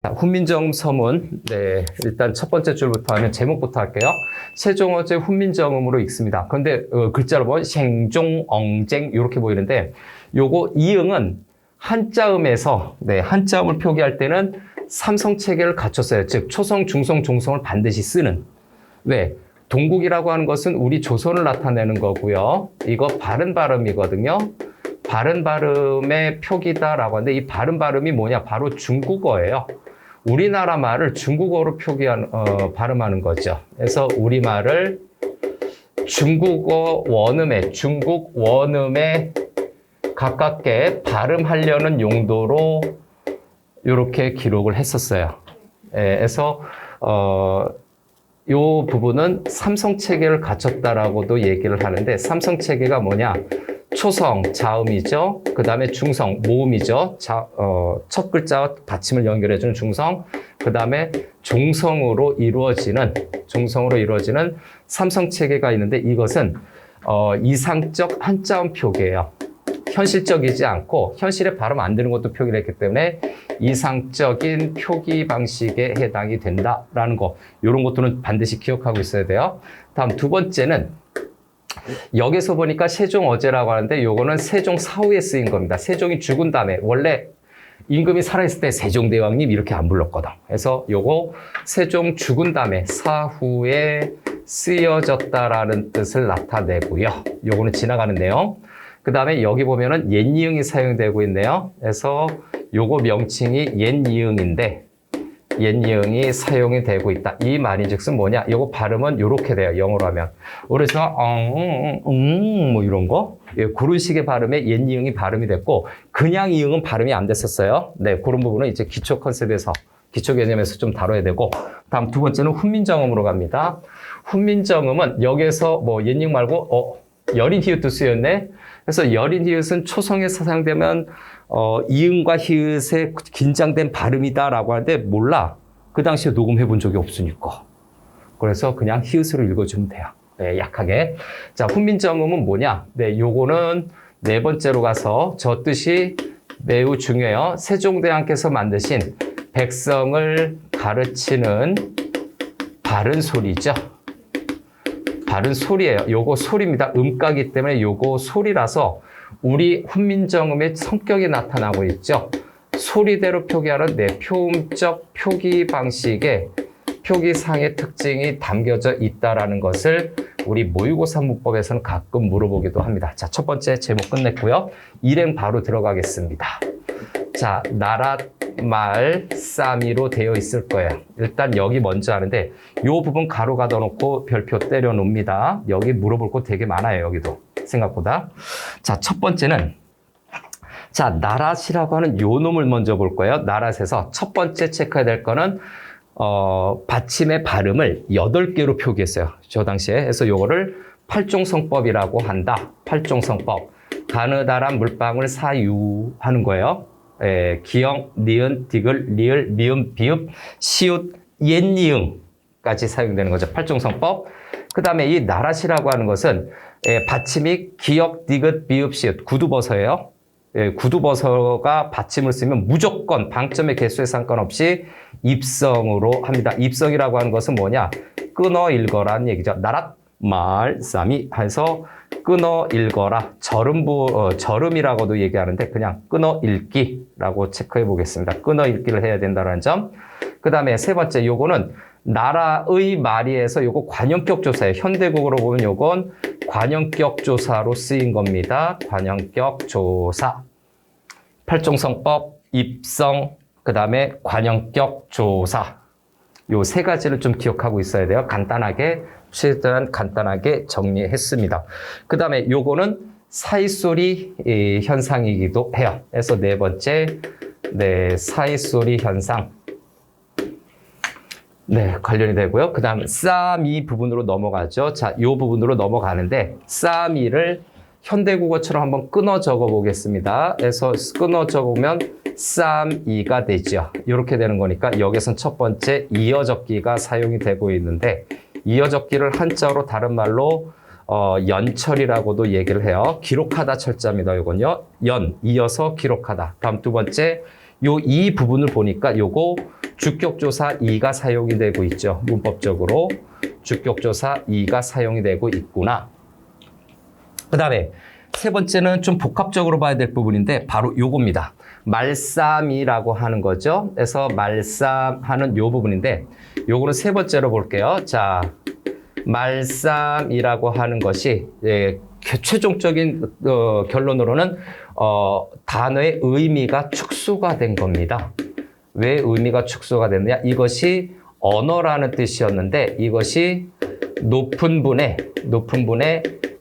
자, 훈민정음 서문. 네, 일단 첫 번째 줄부터 하면 제목부터 할게요. 세종어제 훈민정음으로 읽습니다. 그런데 글자로 보면 생종, 엉쟁 이렇게 보이는데 요거 이응은 한자음에서 한자음을 표기할 때는 삼성체계를 갖췄어요. 즉 초성, 중성, 종성을 반드시 쓰는. 왜? 동국이라고 하는 것은 우리 조선을 나타내는 거고요. 이거 바른 발음이거든요. 바른 발음의 표기다라고 하는데 이 바른 발음이 뭐냐? 바로 중국어예요. 우리나라 말을 중국어로 발음하는 거죠. 그래서 우리말을 중국 원음에 가깝게 발음하려는 용도로 이렇게 기록을 했었어요. 그래서 요 부분은 삼성체계를 갖췄다라고도 얘기를 하는데 삼성체계가 뭐냐? 초성, 자음이죠. 그 다음에 중성, 모음이죠. 첫 글자와 받침을 연결해주는 중성. 그 다음에 종성으로 이루어지는 삼성체계가 있는데 이것은 이상적 한자음 표기예요. 현실적이지 않고 현실에 발음 안 되는 것도 표기를 했기 때문에 이상적인 표기 방식에 해당이 된다라는 거. 이런 것들은 반드시 기억하고 있어야 돼요. 다음 두 번째는 여기서 보니까 세종어제라고 하는데 요거는 세종 사후에 쓰인 겁니다. 세종이 죽은 다음에 원래 임금이 살아있을 때 세종대왕님 이렇게 안 불렀거든. 그래서 요거 세종 죽은 다음에 사후에 쓰여졌다라는 뜻을 나타내고요. 요거는 지나가는 내용. 그 다음에 여기 보면은 옛이응이 사용되고 있네요. 그래서 요거 명칭이 옛이응인데 옛이응이 사용이 되고 있다. 이 말인즉슨 뭐냐? 요거 발음은 요렇게 돼요. 영어로 하면. 그래서 뭐 이런 거. 예, 그런 식의 발음에 옛이응이 발음이 됐고 그냥 이응은 발음이 안 됐었어요. 네, 그런 부분은 이제 기초 컨셉에서 기초 개념에서 좀 다뤄야 되고 다음 두 번째는 훈민정음으로 갑니다. 훈민정음은 여기에서 뭐 옛이응 말고 여린 히읗도 쓰였네. 그래서 여린 히읗은 초성에 사용되면 이응과 히읗의 긴장된 발음이다라고 하는데 몰라. 그 당시에 녹음해 본 적이 없으니까. 그래서 그냥 히읗으로 읽어주면 돼요. 네, 약하게. 자, 훈민정음은 뭐냐? 네, 요거는 네 번째로 가서 저 뜻이 매우 중요해요. 세종대왕께서 만드신 백성을 가르치는 바른 소리죠. 바른 소리예요. 요거 소리입니다. 음가기 때문에 요거 소리라서 우리 훈민정음의 성격이 나타나고 있죠. 소리대로 표기하는 표음적 표기 방식의 표기상의 특징이 담겨져 있다라는 것을 우리 모의고사 문법에서는 가끔 물어보기도 합니다. 자, 첫 번째 제목 끝냈고요. 일행 바로 들어가겠습니다. 자, 나랏말 쌈이로 되어 있을 거예요. 일단 여기 먼저 하는데 이 부분 가로 가둬놓고 별표 때려 놓습니다. 여기 물어볼 거 되게 많아요. 여기도 생각보다. 자, 첫 번째는 자, 나랏이라고 하는 요 놈을 먼저 볼 거예요. 나랏에서 첫 번째 체크해야 될 거는 받침의 발음을 8개로 표기했어요. 저 당시에. 그래서 요거를 팔종성법이라고 한다. 팔종성법. 가느다란 물방울 사유하는 거예요. 기역, 니은, 디귿, 리을, 미음, 비읍, 시읒, 옛니응까지 사용되는 거죠. 팔종성법. 그 다음에 이 나랏이라고 하는 것은 받침이 기역, 디귿, 비읍, 시읒, 구두버서예요. 구두버서가 받침을 쓰면 무조건 방점의 개수에 상관없이 입성으로 합니다. 입성이라고 하는 것은 뭐냐? 끊어 읽어라는 얘기죠. 나랏, 말, 쌈이 해서 끊어 읽어라. 절음이라고도 얘기하는데 그냥 끊어 읽기라고 체크해 보겠습니다. 끊어 읽기를 해야 된다는 점. 그 다음에 세 번째, 요거는 나라의 말이에서 요거 관형격 조사예요. 현대국어로 보면 요건 관형격 조사로 쓰인 겁니다. 관형격 조사. 팔종성법, 입성, 그 다음에 관형격 조사. 요 세 가지를 좀 기억하고 있어야 돼요. 간단하게, 최대한 간단하게 정리했습니다. 그 다음에 요거는 사이소리 현상이기도 해요. 그래서 네 번째, 사이소리 현상. 네, 관련이 되고요. 그 다음 쌈이 부분으로 넘어가죠. 자, 요 부분으로 넘어가는데 쌈이를 현대국어처럼 한번 끊어 적어 보겠습니다. 그래서 끊어 적으면 쌈이가 되죠. 이렇게 되는 거니까 여기선 첫 번째 이어적기가 사용이 되고 있는데 이어적기를 한자어로 다른 말로 연철이라고도 얘기를 해요. 기록하다 철자입니다. 이건요. 연, 이어서 기록하다. 다음 두 번째 요 이 부분을 보니까 요거 주격조사 이가 사용이 되고 있죠. 문법적으로 주격조사 이가 사용이 되고 있구나. 그 다음에 세 번째는 좀 복합적으로 봐야 될 부분인데 바로 요겁니다. 말쌈이라고 하는 거죠. 그래서 말쌈하는 요 부분인데 요거는 세 번째로 볼게요. 자, 말쌈이라고 하는 것이 최종적인 결론으로는 단어의 의미가 축소가 된 겁니다. 왜 의미가 축소가 됐느냐? 이것이 언어라는 뜻이었는데 이것이 높은 분의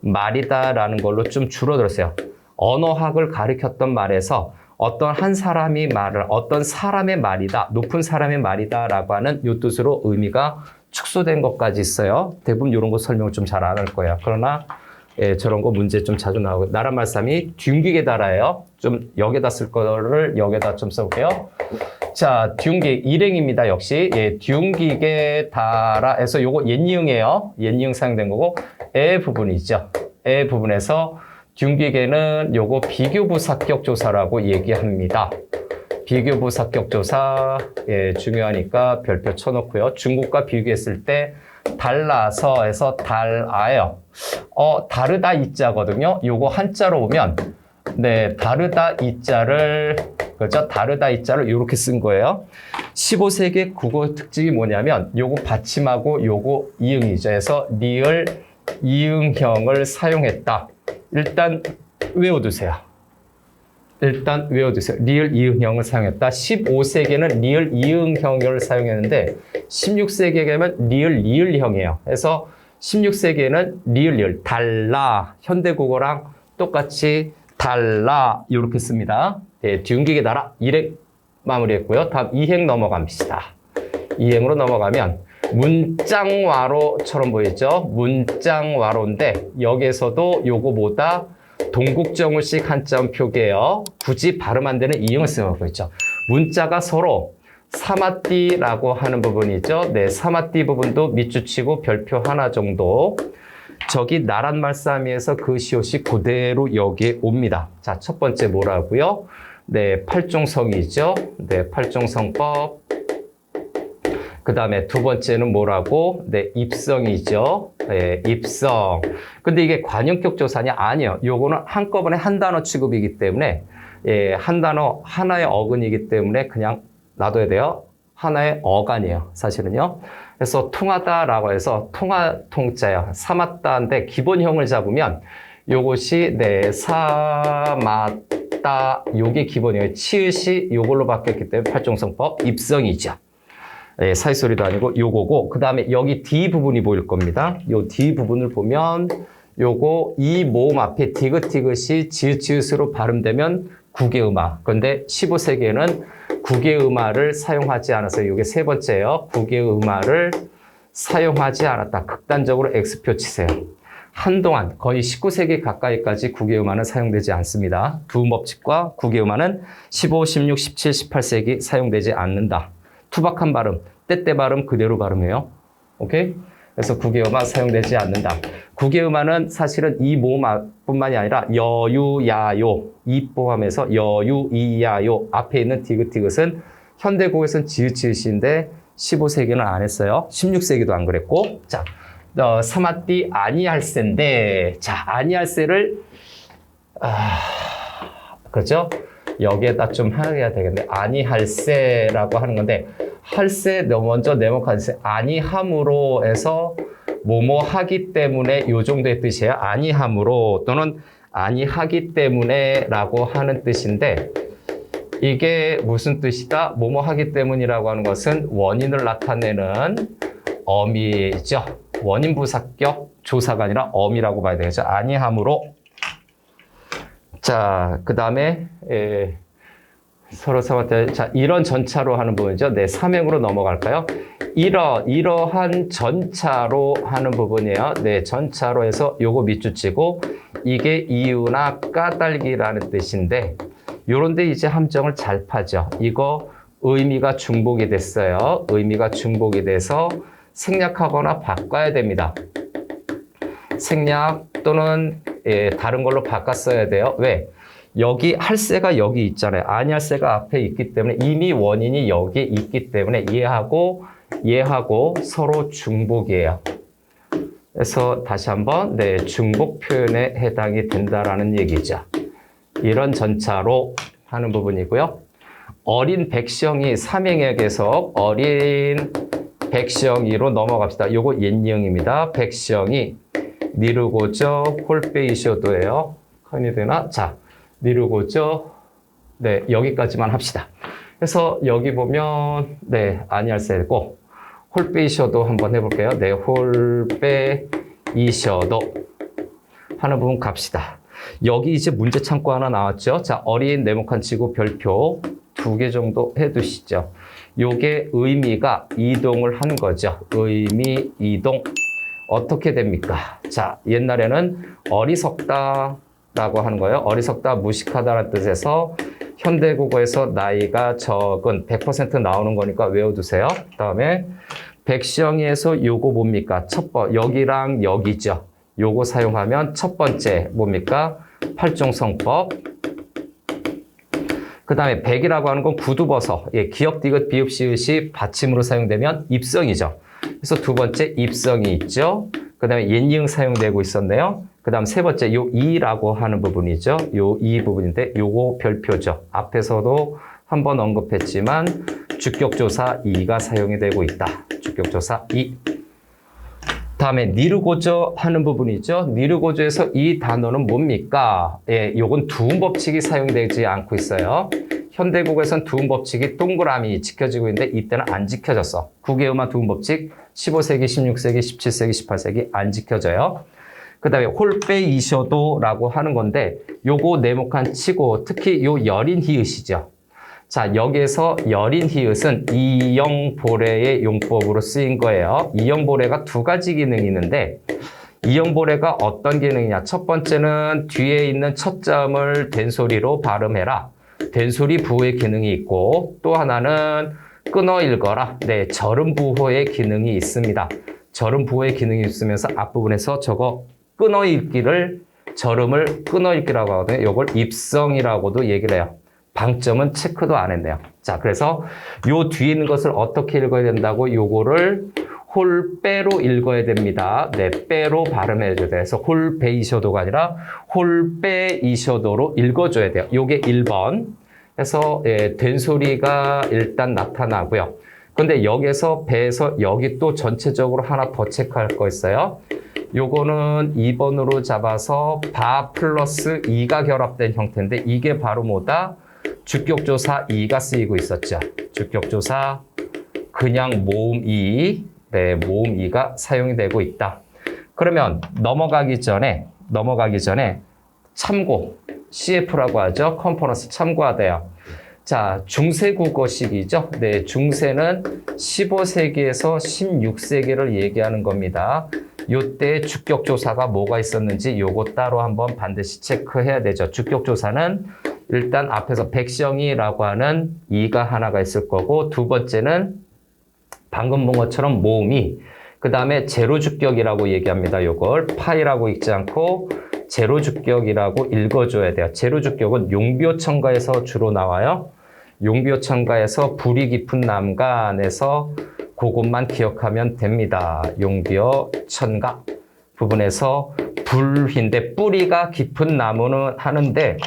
말이다라는 걸로 좀 줄어들었어요. 언어학을 가리켰던 말에서 어떤 한 사람이 어떤 사람의 말이다, 높은 사람의 말이다라고 하는 이 뜻으로 의미가 축소된 것까지 있어요. 대부분 이런 거 설명을 좀 잘 안 할 거예요. 그러나 저런 거 문제 좀 자주 나오고 나란 말씀이 둔기게 달아요. 좀 여기다 쓸 거를 여기다 좀 써볼게요. 자, 둔기 일행입니다. 역시 둔기게 달아에서 요거 옛니응이에요. 옛니응 사용된 거고 에 부분이죠. 에 부분에서 둔기계는 요거 비교부사격 조사라고 얘기합니다. 비교부사격 조사 중요하니까 별표 쳐놓고요. 중국과 비교했을 때 달라서 해서 달아요. 다르다 이자거든요. 요거 한자로 오면 다르다 이자를 그렇죠? 다르다 이자를 이렇게 쓴 거예요. 15세기 국어 특징이 뭐냐면 요거 받침하고 요거 이응이죠. 해서 리을 이응형을 사용했다. 일단 외워두세요. 리을 이응형을 사용했다. 15세기에는 리을 이응형을 사용했는데 16세기에는 리을 리을형이에요. 그래서 16세기에는 리을 달라. 현대국어랑 똑같이 달라 이렇게 씁니다. 둔기게 달아 일행 마무리했고요. 다음 이행 넘어갑시다. 이행으로 넘어가면 문장와로처럼 보이죠? 문장와로인데 여기에서도 요거보다 동국정우식 한자음 표기예요. 굳이 발음 안 되는 이응을 쓰고 있죠. 문자가 서로 사마띠라고 하는 부분이죠. 사마띠 부분도 밑줄 치고 별표 하나 정도. 저기 나란 말싸미에서 그 시옷이 그대로 여기에 옵니다. 자, 첫 번째 뭐라고요? 팔종성이죠. 팔종성법. 그 다음에 두 번째는 뭐라고? 입성이죠. 입성. 근데 이게 관용격 조사냐? 아니요. 요거는 한꺼번에 한 단어 취급이기 때문에, 한 단어, 하나의 어근이기 때문에 그냥 놔둬야 돼요. 하나의 어간이에요. 사실은요. 그래서 통하다라고 해서 통자예요. 사맞다인데 기본형을 잡으면 요것이 사맞다. 요게 기본이에요. 치읓이 요걸로 바뀌었기 때문에 팔종성법 입성이죠. 사이소리도 아니고 요거고 그 다음에 여기 D 부분이 보일 겁니다. 요 D 부분을 보면 요거 이 모음 앞에 디귿디귿이 지읒지읒으로 발음되면 국외음화. 그런데 15세기에는 국외음화를 사용하지 않아서 요게 세 번째예요. 국외음화를 사용하지 않았다. 극단적으로 X표 치세요. 한동안 거의 19세기 가까이까지 국외음화는 사용되지 않습니다. 두 법칙과 국외음화는 15, 16, 17, 18세기 사용되지 않는다. 투박한 발음, 때때 발음 그대로 발음해요. 오케이? 그래서 국외음화 사용되지 않는다. 국외음화는 사실은 이 모음뿐만이 아니라 여유, 야요, 이 포함해서 여유, 이, 야요 앞에 있는 디귿디귿은 현대국에서는 지읒지읒인데 15세기는 안 했어요. 16세기도 안 그랬고. 자, 사마띠 아니할세인데 자, 아니할세를 그렇죠? 여기에다 좀 해야 되겠네. 아니할세라고 하는 건데 할세 먼저 네모칸세 아니함으로 해서 뭐뭐 하기 때문에 요 정도의 뜻이에요. 아니함으로 또는 아니하기 때문에 라고 하는 뜻인데 이게 무슨 뜻이다? 뭐뭐 하기 때문이라고 하는 것은 원인을 나타내는 어미죠. 원인부사격 조사가 아니라 어미라고 봐야 되겠죠. 아니함으로. 자, 그 다음에 서로 사마때 자 이런 전차로 하는 부분이죠. 삼행으로 넘어갈까요? 이러한 전차로 하는 부분이에요. 전차로 해서 요거 밑줄 치고 이게 이유나 까닭이라는 뜻인데 요런데 이제 함정을 잘 파죠. 이거 의미가 중복이 됐어요. 의미가 중복이 돼서 생략하거나 바꿔야 됩니다. 생략 또는 다른 걸로 바꿨어야 돼요. 왜? 여기 할세가 여기 있잖아요. 아니할세가 앞에 있기 때문에 이미 원인이 여기에 있기 때문에 얘하고 서로 중복이에요. 그래서 다시 한번 네, 중복 표현에 해당이 된다라는 얘기죠. 이런 전차로 하는 부분이고요. 어린 백성이 삼행역에서 어린 백성이로 넘어갑시다. 요거 옛형입니다. 백성이 니르고저 홀베이셔도예요. 컨이 되나? 자, 니르고저 네, 여기까지만 합시다. 그래서 여기 보면 네, 아니할세고 홀베이셔도 한번 해볼게요. 네, 홀베이셔도 하는 부분 갑시다. 여기 이제 문제 창고 하나 나왔죠. 자, 어린 네모칸 치고 별표 2개 정도 해두시죠. 요게 의미가 이동을 한 거죠. 의미 이동. 어떻게 됩니까? 자, 옛날에는 어리석다라고 하는 거예요. 어리석다, 무식하다라는 뜻에서 현대국어에서 나이가 적은 100% 나오는 거니까 외워두세요. 그 다음에 백시영이에서 요거 뭡니까? 여기랑 여기죠. 요거 사용하면 첫 번째 뭡니까? 팔종성법. 그 다음에 백이라고 하는 건 구두버서. 예, 기역, 디귿, 비읍, 시읒이 받침으로 사용되면 입성이죠. 그래서 두 번째 입성이 있죠. 그 다음에 옛이응 사용되고 있었네요. 그 다음 세 번째 요 이라고 하는 부분이죠. 요 이 부분인데 요거 별표죠. 앞에서도 한번 언급했지만 주격조사 이가 사용이 되고 있다. 주격조사 이. 다음에 니르고저 하는 부분이죠. 니르고저에서 이 단어는 뭡니까? 예, 요건 두음 법칙이 사용되지 않고 있어요. 현대국어에서는 두음 법칙이 동그라미 지켜지고 있는데 이때는 안 지켜졌어. 국외음악 두음 법칙 15세기, 16세기, 17세기, 18세기 안 지켜져요. 그 다음에 홀베이셔도라고 하는 건데 요거 네모칸 치고 특히 요 여린 히읗이죠. 자, 여기에서 여린 히읗은 이영보레의 용법으로 쓰인 거예요. 이영보레가 두 가지 기능이 있는데 이영보레가 어떤 기능이냐. 첫 번째는 뒤에 있는 첫 자음을 된소리로 발음해라. 된소리 부호의 기능이 있고 또 하나는 끊어 읽어라. 네, 절음 부호의 기능이 있습니다. 절음 부호의 기능이 있으면서 앞부분에서 저거 끊어 읽기를 절음을 끊어 읽기라고 하거든요. 이걸 입성이라고도 얘기를 해요. 방점은 체크도 안 했네요. 자, 그래서 요 뒤에 있는 것을 어떻게 읽어야 된다고 요거를 홀빼로 읽어야 됩니다. 네, 빼로 발음해 줘야 돼요. 그래서 홀베이셔도가 아니라 홀베이셔도로 읽어줘야 돼요. 요게 1번. 그래서 예, 된소리가 일단 나타나고요. 근데 여기에서 배에서 여기 또 전체적으로 하나 더 체크할 거 있어요. 요거는 2번으로 잡아서 바 플러스 2가 결합된 형태인데 이게 바로 뭐다? 주격조사 2가 쓰이고 있었죠. 주격조사 그냥 모음 2, 네, 모음 2가 사용이 되고 있다. 그러면 넘어가기 전에 참고, CF라고 하죠. 컴포넌스 참고하대요. 자, 중세국어식이죠. 네, 중세는 15세기에서 16세기를 얘기하는 겁니다. 요때 주격조사가 뭐가 있었는지 요거 따로 한번 반드시 체크해야 되죠. 주격조사는 일단 앞에서 백성이라고 하는 이가 하나가 있을 거고 두 번째는 방금 본 것처럼 모음이 그 다음에 제로주격이라고 얘기합니다. 요걸 파이라고 읽지 않고 제로주격이라고 읽어줘야 돼요. 제로주격은 용비어천가에서 주로 나와요. 용비어천가에서 불이 깊은 남간에서 그것만 기억하면 됩니다. 용비어천가 부분에서 불인데 뿌리가 깊은 나무는 하는데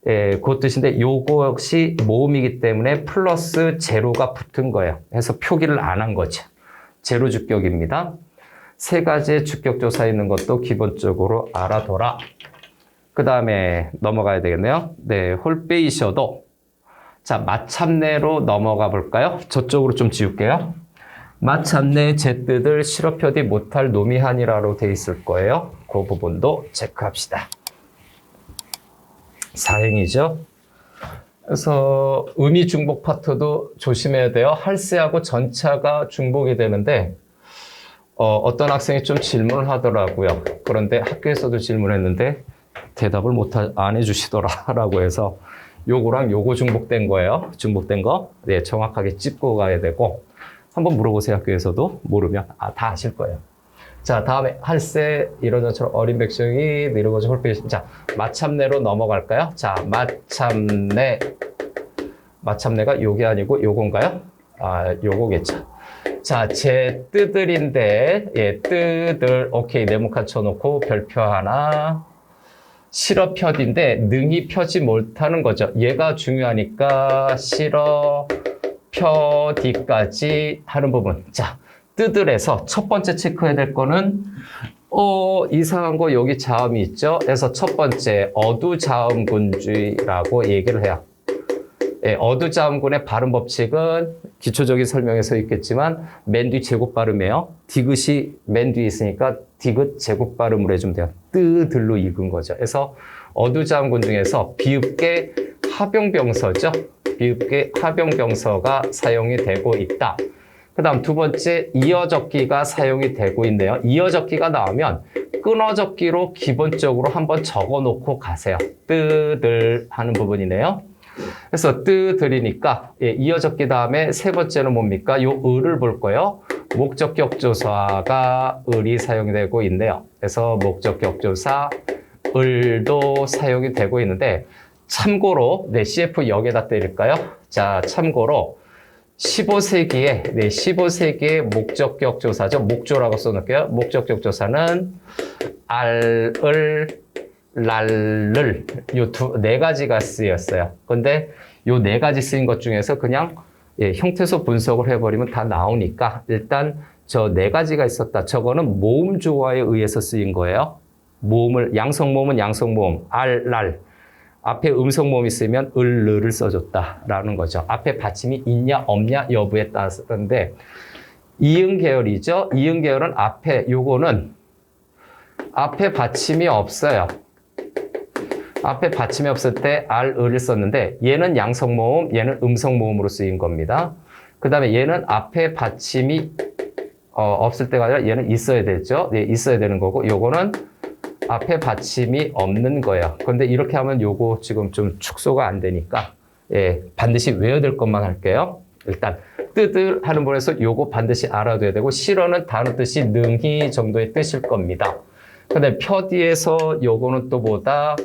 그 뜻인데 요거 역시 모음이기 때문에 플러스 제로가 붙은 거예요. 그래서 표기를 안 한 거죠. 제로 주격입니다. 세 가지의 주격조사 있는 것도 기본적으로 알아둬라. 그 다음에 넘어가야 되겠네요. 네, 홀베이셔도. 자, 마참내로 넘어가 볼까요? 저쪽으로 좀 지울게요. 마참내 제 뜻을 실어펴지 못할 노미하니라로 돼 있을 거예요. 그 부분도 체크합시다. 사행이죠. 그래서 의미 중복 파트도 조심해야 돼요. 할세하고 전차가 중복이 되는데 어떤 학생이 좀 질문을 하더라고요. 그런데 학교에서도 질문했는데 대답을 안 해주시더라라고 해서 요거랑 요거 중복된 거예요. 중복된 거. 네, 정확하게 짚고 가야 되고 한번 물어보세요. 학교에서도 모르면 다 아실 거예요. 자, 다음에 할세 이런 것처럼 어린 백성이 이런 것처럼 홀필. 자, 마참내로 넘어갈까요? 자, 마참내가 요게 아니고 요건가요? 아, 요거겠죠. 자, 제 뜨들인데, 예, 뜨들, 오케이, 네모칸 쳐놓고 별표 하나. 실어 펴디인데, 능히 펴지 못하는 거죠. 얘가 중요하니까, 실어 펴디까지 하는 부분. 자, 뜨들에서 첫 번째 체크해야 될 거는, 이상한 거 여기 자음이 있죠? 그래서 첫 번째, 어두자음군주의라고 얘기를 해요. 예, 어두자음군의 발음 법칙은 기초적인 설명에서 있겠지만 맨 뒤 제곱 발음이에요. 디귿이 맨 뒤에 있으니까 디귿 제곱 발음으로 해주면 돼요. 뜨들로 읽은 거죠. 그래서 어두자음군 중에서 비읍계 합용병서죠. 비읍계 합용병서가 사용이 되고 있다. 그 다음 두 번째 이어적기가 사용이 되고 있네요. 이어적기가 나오면 끊어적기로 기본적으로 한번 적어놓고 가세요. 뜨들 하는 부분이네요. 그래서 뜨들이니까 예, 이어적기 다음에 세 번째는 뭡니까? 요 을을 볼 거예요. 목적격조사가 을이 사용이 되고 있네요. 그래서 목적격조사 을도 사용이 되고 있는데 참고로 네, CF 여기에다 때릴까요? 자, 참고로 15세기에 네, 15세기의 목적격조사죠. 목조라고 써놓을게요. 목적격조사는 알을 랄를 요 네 가지가 쓰였어요. 근데 요 네 가지 쓰인 것 중에서 그냥 예, 형태소 분석을 해버리면 다 나오니까 일단 저 네 가지가 있었다. 저거는 모음 조화에 의해서 쓰인 거예요. 모음을 양성모음은 양성모음, 알, 랄. 앞에 음성모음이 쓰면 을, 르를 써줬다라는 거죠. 앞에 받침이 있냐 없냐 여부에 따라서인데 이응 계열이죠. 이응 계열은 앞에 요거는 앞에 받침이 없어요. 앞에 받침이 없을 때 알, 을을 썼는데 얘는 양성모음, 얘는 음성모음으로 쓰인 겁니다. 그 다음에 얘는 앞에 받침이 없을 때가 아니라 얘는 있어야 되죠. 예, 있어야 되는 거고 요거는 앞에 받침이 없는 거예요. 그런데 이렇게 하면 요거 지금 좀 축소가 안 되니까 예, 반드시 외워야 될 것만 할게요. 일단 뜨들 하는 부분에서 요거 반드시 알아둬야 되고 실어는 다른 뜻이 능히 정도의 뜻일 겁니다. 근데 펴디에서 요거는 또 보다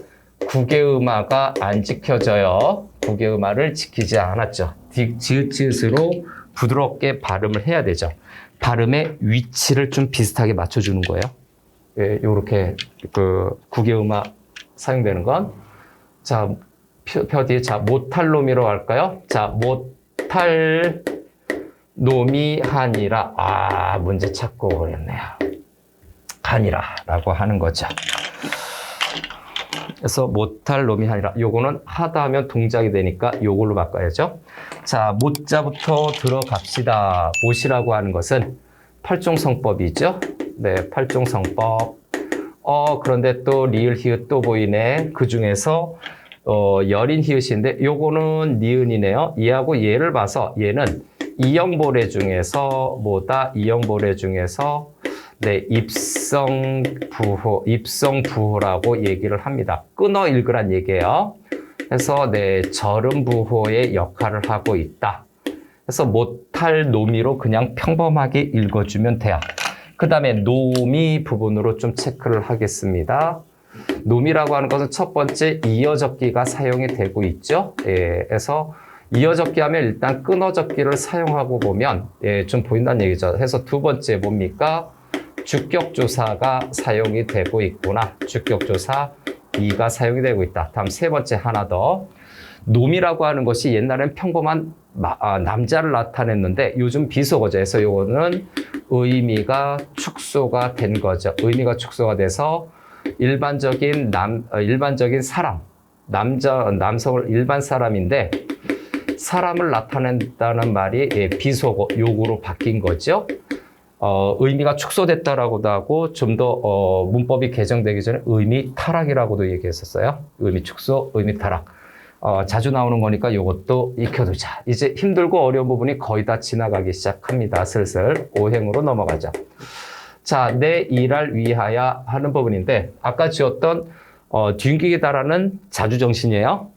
국외음화가 안 지켜져요. 국외음화를 지키지 않았죠. 지읒지읒으로 부드럽게 발음을 해야 되죠. 발음의 위치를 좀 비슷하게 맞춰주는 거예요. 예, 요렇게 그 국외음화 사용되는 건 자, 펴디 자, 못할 놈이라고 할까요? 자, 못할 놈이 하니라. 아, 문제 찾고 그랬네요. 하니라라고 하는 거죠. 그래서 못할 놈이 아니라 요거는 하다 하면 동작이 되니까 요걸로 바꿔야죠. 자, 못자부터 들어갑시다. 못이라고 하는 것은 팔종성법이죠. 네, 팔종성법. 그런데 또 리을 히읗 또 보이네. 그 중에서 여린 히읗인데 요거는 니은이네요. 얘하고 얘를 봐서 얘는 이형보례 중에서 뭐다? 이형보례 중에서 네, 입성부호라고 얘기를 합니다. 끊어 읽으란 얘기예요. 그래서 네, 절음부호의 역할을 하고 있다. 그래서 못할 노미로 그냥 평범하게 읽어주면 돼요. 그 다음에 노미 부분으로 좀 체크를 하겠습니다. 노미라고 하는 것은 첫 번째 이어적기가 사용이 되고 있죠. 예, 그래서 이어적기 하면 일단 끊어적기를 사용하고 보면 예, 좀 보인다는 얘기죠. 그래서 두 번째 뭡니까? 주격조사가 사용이 되고 있구나. 주격조사 2가 사용이 되고 있다. 다음 세 번째 하나 더. 놈이라고 하는 것이 옛날엔 평범한 남자를 나타냈는데 요즘 비속어죠. 그래서 요거는 의미가 축소가 된 거죠. 의미가 축소가 돼서 일반적인 사람, 남성을 일반 사람인데 사람을 나타낸다는 말이 비속어 요구로 바뀐 거죠. 의미가 축소됐다라고도 하고 좀 더 문법이 개정되기 전에 의미 타락이라고도 얘기했었어요. 의미 축소, 의미 타락. 자주 나오는 거니까 이것도 익혀두자. 이제 힘들고 어려운 부분이 거의 다 지나가기 시작합니다. 슬슬 오행으로 넘어가죠. 자, 내 일할 위하여 하는 부분인데 아까 지었던 뒷기에 달하는 자주정신이에요.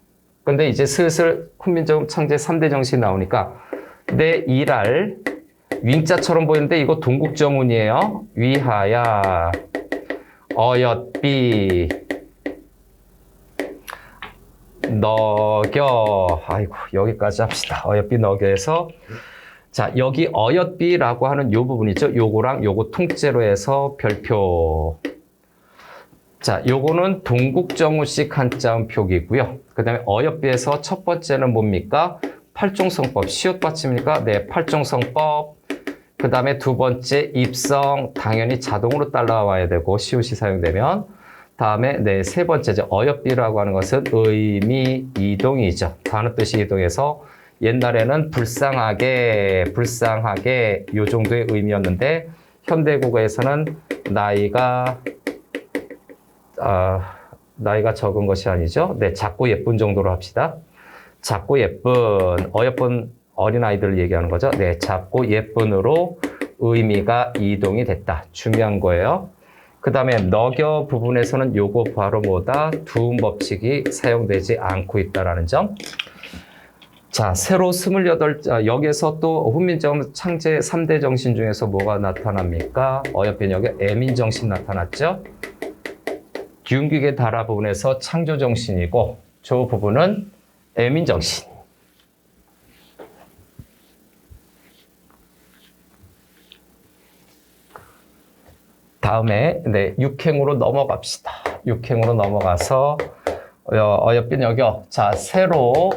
근데 이제 슬슬 훈민정음 창제 3대 정신이 나오니까 내 일할 윙자처럼 보이는데 이거 동국정운이에요. 위하야 어엿비 너겨. 아이고, 여기까지 합시다. 어엿비 너겨에서 자, 여기 어엿비라고 하는 요 부분이죠. 요거랑 요거 통째로 해서 별표. 자, 요거는 동국정우식 한자음 표기고요. 그 다음에 어엿비에서 첫 번째는 뭡니까? 팔종성법. 시옷받침입니까? 네, 팔종성법. 그 다음에 두 번째 입성. 당연히 자동으로 따라와야 되고 시옷이 사용되면. 다음에 네, 세 번째죠. 어엿비라고 하는 것은 의미 이동이죠. 다른 뜻이 이동해서 옛날에는 불쌍하게 요 정도의 의미였는데 현대국어에서는 나이가 적은 것이 아니죠. 네, 작고 예쁜 정도로 합시다. 작고 예쁜, 어여쁜 어린아이들을 얘기하는 거죠. 네, 작고 예쁜으로 의미가 이동이 됐다. 중요한 거예요. 그 다음에 너겨 부분에서는 요거 바로 뭐다? 두음 법칙이 사용되지 않고 있다는 점. 자, 세로 28자, 여기에서 또 훈민정음 창제 3대 정신 중에서 뭐가 나타납니까? 어여편역에 애민정신 나타났죠? 기운기계 달화 부분에서 창조정신이고, 저 부분은 애민정신. 다음에, 네, 육행으로 넘어갑시다. 육행으로 넘어가서, 어여편역이요. 자, 세로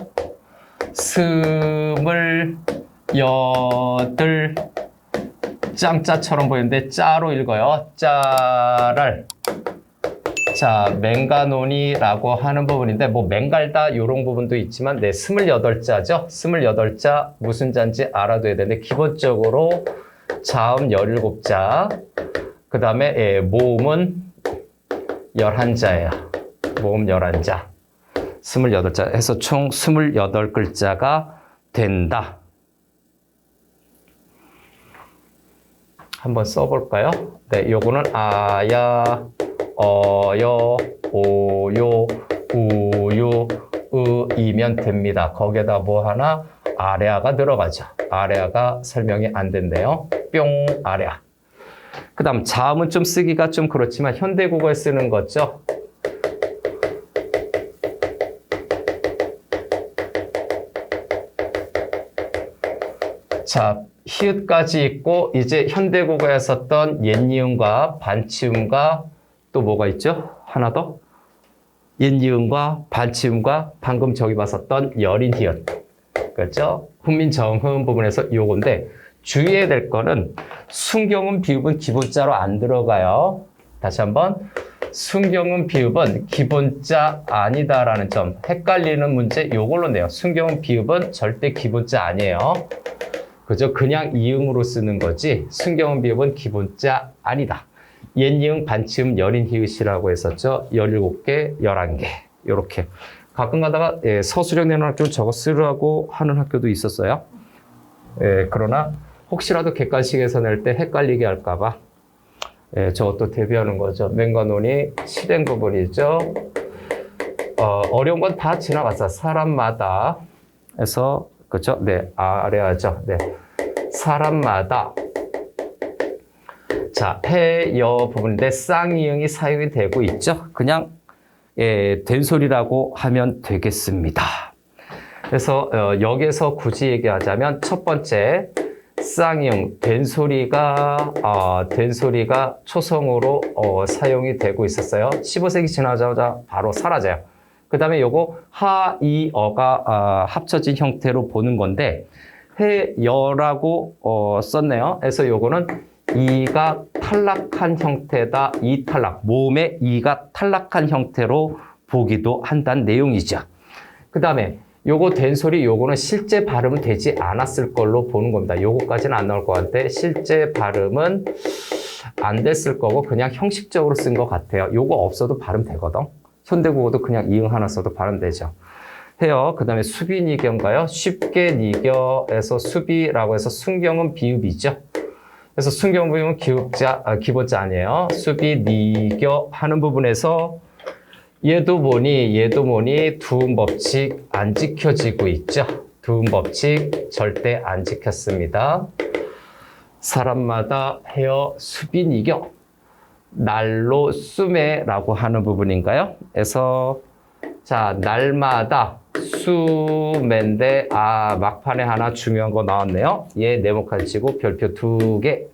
28 짱짜처럼 보이는데 짜로 읽어요. 짜를 자 맹가논이라고 하는 부분인데 뭐 맹갈다 이런 부분도 있지만 네 28자죠. 28자 무슨 자인지 알아둬야 되는데 기본적으로 자음 17자 그 다음에 모음은 11자예요. 모음 11자 28자 해서 총 28글자가 된다. 한번 써볼까요? 네, 요거는 아야, 어여, 오요, 우요, 으이면 됩니다. 거기에다 뭐 하나? 아래아가 들어가죠. 아래아가 설명이 안 된대요. 뿅, 아래아. 그 다음 자음은 좀 쓰기가 좀 그렇지만 현대국어에 쓰는 거죠. 자, 히읗까지 있고 이제 현대국어에 썼던 옛니음과 반치음과 또 뭐가 있죠? 하나 더? 옛니음과 반치음과 방금 저기 봤었던 여린 히읗. 그렇죠? 훈민정음 부분에서 요건데 주의해야 될 거는 순경음 비읍은 기본자로 안 들어가요. 다시 한번 순경음 비읍은 기본자 아니다라는 점 헷갈리는 문제 요걸로 내요. 순경음 비읍은 절대 기본자 아니에요. 그죠? 그냥 이응으로 쓰는 거지 순경음 비읍은 기본자 아니다. 옛이응 반치음 여린 히읗이라고 했었죠. 17개, 11개 이렇게 가끔 가다가 서술형 내는 학교 저거 쓰라고 하는 학교도 있었어요. 그러나 혹시라도 객관식에서 낼 때 헷갈리게 할까 봐 저것도 대비하는 거죠. 맹관론이 실행 부분이죠. 어려운 건 다 지나갔어. 사람마다 해서 그렇죠? 네, 아래하죠. 네, 사람마다 자, 해, 여 부분인데 쌍이응이 사용이 되고 있죠. 그냥 된소리라고 하면 되겠습니다. 그래서 여기서 굳이 얘기하자면 첫 번째 쌍이응 된소리가 초성으로 사용이 되고 있었어요. 15세기 지나자마자 바로 사라져요. 그 다음에 요거 하, 이, 어가 합쳐진 형태로 보는 건데 해, 여라고 썼네요. 그래서 요거는 이가 탈락한 형태다. 이 탈락, 모음의 이가 탈락한 형태로 보기도 한다는 내용이죠. 그 다음에 요거 된소리 요거는 실제 발음은 되지 않았을 걸로 보는 겁니다. 요거까지는 안 나올 것 같은데 실제 발음은 안 됐을 거고 그냥 형식적으로 쓴 것 같아요. 요거 없어도 발음 되거든. 현대국어도 그냥 이응 하나 써도 발음되죠. 해요. 그 다음에 수비 니겨인가요? 쉽게 니겨에서 수비라고 해서 순경은 비읍이죠. 그래서 순경 부분은 기본자 아니에요. 수비 니겨 하는 부분에서 얘도 뭐니 두음 법칙 안 지켜지고 있죠. 두음 법칙 절대 안 지켰습니다. 사람마다 헤어 수빈이겨. 날로 수매라고 하는 부분인가요? 그래서 자, 날마다 수매인데 막판에 하나 중요한 거 나왔네요. 얘 네모칸 치고 별표 2개.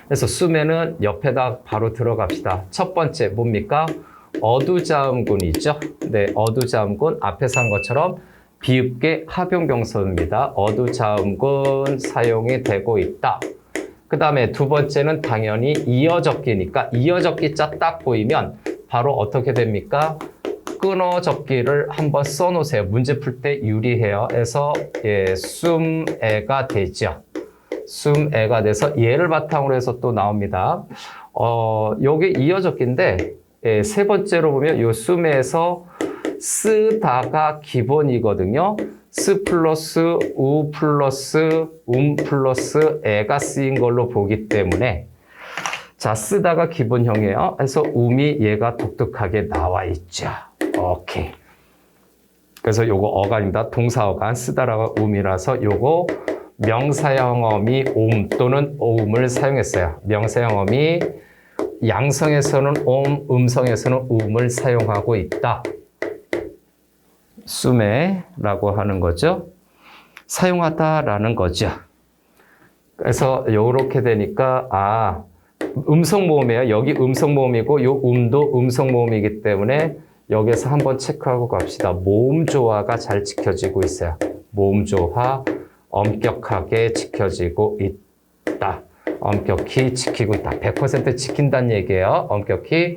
그래서 수매는 옆에다 바로 들어갑시다. 첫 번째 뭡니까? 어두자음군이죠. 네, 어두자음군 앞에서 한 것처럼 비읍계 합용병소입니다. 어두자음군 사용이 되고 있다. 그 다음에 두 번째는 당연히 이어적기니까 이어적기 자 딱 보이면 바로 어떻게 됩니까? 끊어적기를 한번 써놓으세요. 문제 풀 때 유리해요. 해서 숨애가 되죠. 숨애가 돼서 얘를 바탕으로 해서 또 나옵니다. 요게 이어적기인데 세 번째로 보면 요 숨에서 쓰다가 기본이거든요. 스 플러스 우 플러스 플러스 애가 쓰인 걸로 보기 때문에 자, 쓰다가 기본형이에요. 그래서 음이 얘가 독특하게 나와 있죠. 오케이. 그래서 요거 어간입니다. 동사어간 쓰다라가 음이라서 요거 명사형어미 옴 또는 오음을 사용했어요. 명사형어미 양성에서는 옴, 음성에서는 음을 사용하고 있다. 수매라고 하는 거죠. 사용하다라는 거죠. 그래서 요렇게 되니까 음성모음이에요. 여기 음성모음이고 요 음도 음성모음이기 때문에 여기서 한번 체크하고 갑시다. 모음조화가 잘 지켜지고 있어요. 모음조화 엄격하게 지켜지고 있다. 엄격히 지키고 있다. 100% 지킨다는 얘기예요. 엄격히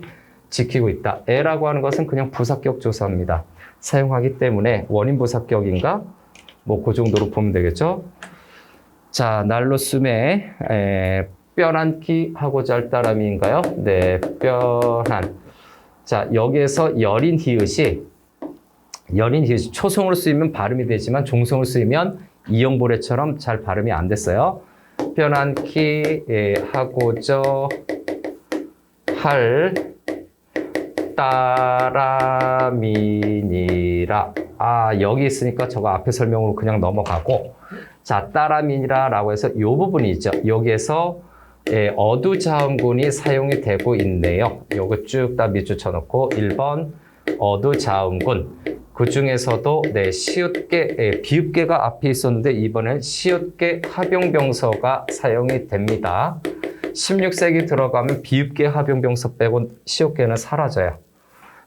지키고 있다. 애라고 하는 것은 그냥 부사격 조사입니다. 사용하기 때문에 원인 부사격인가? 뭐 그 정도로 보면 되겠죠. 자, 날로 숨에 뼈난기 하고자 할 따람인가요? 네, 뼈난. 자, 여기에서 여린 히읗이 초성으로 쓰이면 발음이 되지만 종성으로 쓰이면 이영보레처럼 잘 발음이 안 됐어요. 뼈난기 하고자 할 따람이니라. 여기 있으니까 저거 앞에 설명으로 그냥 넘어가고. 자, 따람이니라라고 해서 이 부분이 있죠. 여기에서 어두자음군이 사용이 되고 있네요. 요거 쭉 다 밑줄 쳐놓고 1번 어두자음군. 그 중에서도 시읒계, 비읍계가 앞에 있었는데 이번엔 시읒계 합용병서가 사용이 됩니다. 16세기 들어가면 비읍계 합용병서 빼고 시읒계는 사라져요.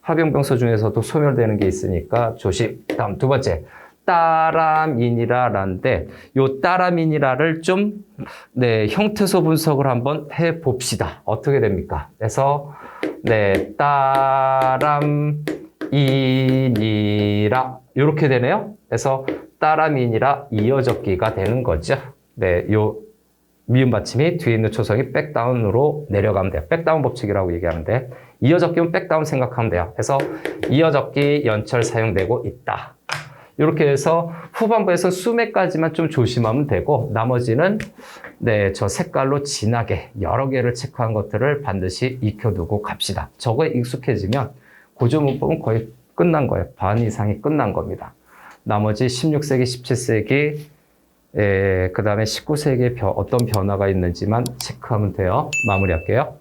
합용병서 중에서도 소멸되는 게 있으니까 조심. 다음 두 번째. 따람이니라라는데 요 따람이니라를 좀 형태소 분석을 한번 해 봅시다. 어떻게 됩니까? 그래서 따람이니라 이렇게 되네요. 그래서 따람이니라 이어적기가 되는 거죠. 요 미음 받침이 뒤에 있는 초성이 백다운으로 내려가면 돼요. 백다운 법칙이라고 얘기하는데 이어적기면 백다운 생각하면 돼요. 그래서 이어적기 연철 사용되고 있다. 이렇게 해서 후반부에서 수매까지만 좀 조심하면 되고 나머지는 저 색깔로 진하게 여러 개를 체크한 것들을 반드시 익혀두고 갑시다. 저거에 익숙해지면 고조문법은 거의 끝난 거예요. 반 이상이 끝난 겁니다. 나머지 16세기, 17세기, 그 다음에 19세기에 어떤 변화가 있는지만 체크하면 돼요. 마무리할게요.